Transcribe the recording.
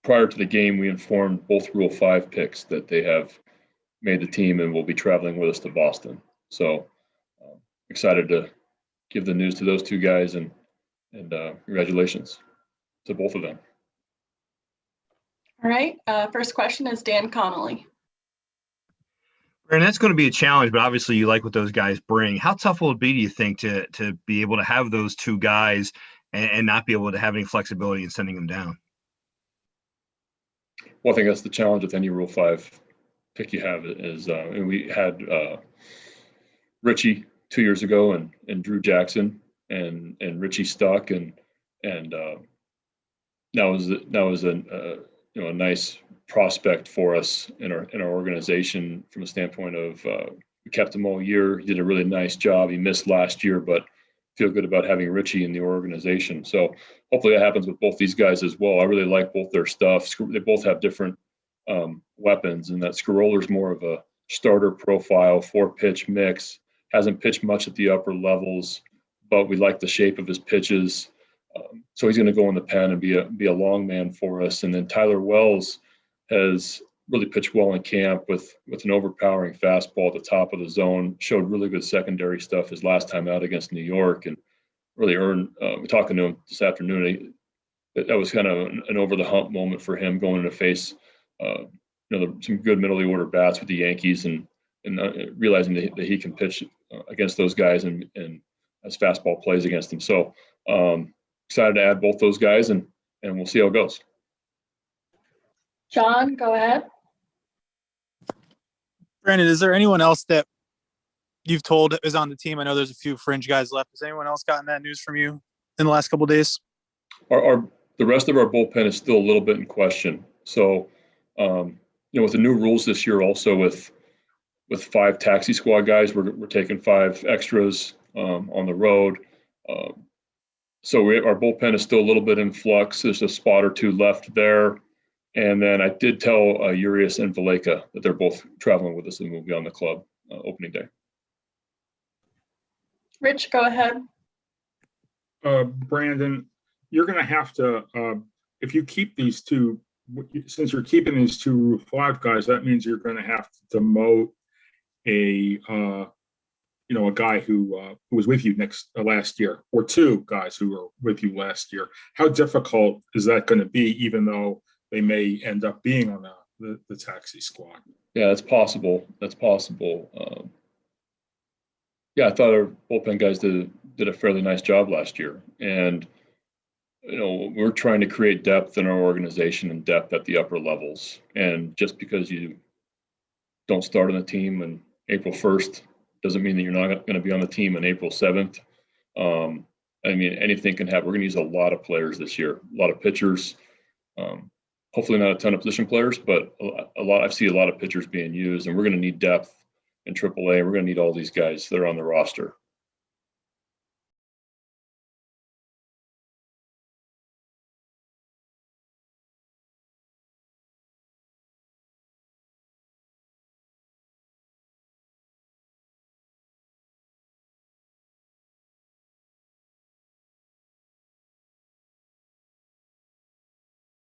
prior to the game, we informed both Rule 5 picks that they have made the team and will be traveling with us to Boston. So excited to give the news to those two guys, and congratulations to both of them. All right. First question is Dan Connolly. And that's going to be a challenge, but obviously you like what those guys bring. How tough will it be, do you think, to be able to have those two guys and not be able to have any flexibility in sending them down? Well, I think that's the challenge with any Rule 5 pick you have is, and we had Richie 2 years ago and Drew Jackson and Richie stuck and that was a nice prospect for us in our organization from a standpoint of we kept him all year. He did a really nice job. He missed last year, but feel good about having Richie in the organization. So hopefully that happens with both these guys as well. I really like both their stuff. They both have different weapons, and that Scaroller's more of a starter profile, 4-pitch mix. Hasn't pitched much at the upper levels, but we like the shape of his pitches. So he's going to go in the pen and be a long man for us. And then Tyler Wells has really pitched well in camp with an overpowering fastball at the top of the zone. Showed really good secondary stuff his last time out against New York, and really earned. We're talking to him this afternoon. That was kind of an over the hump moment for him going to face some good middle of the order bats with the Yankees, and realizing that he can pitch against those guys and as fastball plays against them. So excited to add both those guys, and we'll see how it goes. John, go ahead. Brandon, is there anyone else that you've told is on the team? I know there's a few fringe guys left. Has anyone else gotten that news from you in the last couple of days? The rest of our bullpen is still a little bit in question. So, with the new rules this year, also with 5 taxi squad guys, we're taking 5 extras on the road. So our bullpen is still a little bit in flux. There's a spot or 2 left there. And then I did tell Urias and Valleca that they're both traveling with us and will be on the club opening day. Rich, go ahead. Brandon, you're going to have to, if you keep these 2, since you're keeping these 2 Rule 5 guys, that means you're going to have to demote a guy who was with you last year, or 2 guys who were with you last year. How difficult is that going to be, even though they may end up being on the taxi squad? Yeah, that's possible. I thought our bullpen guys did a fairly nice job last year, and we're trying to create depth in our organization and depth at the upper levels. And just because you don't start on the team on April 1st doesn't mean that you're not going to be on the team on April 7th. Anything can happen. We're going to use a lot of players this year, a lot of pitchers. Hopefully not a ton of position players, but I see a lot of pitchers being used, and we're going to need depth in AAA. We're going to need all these guys that are on the roster.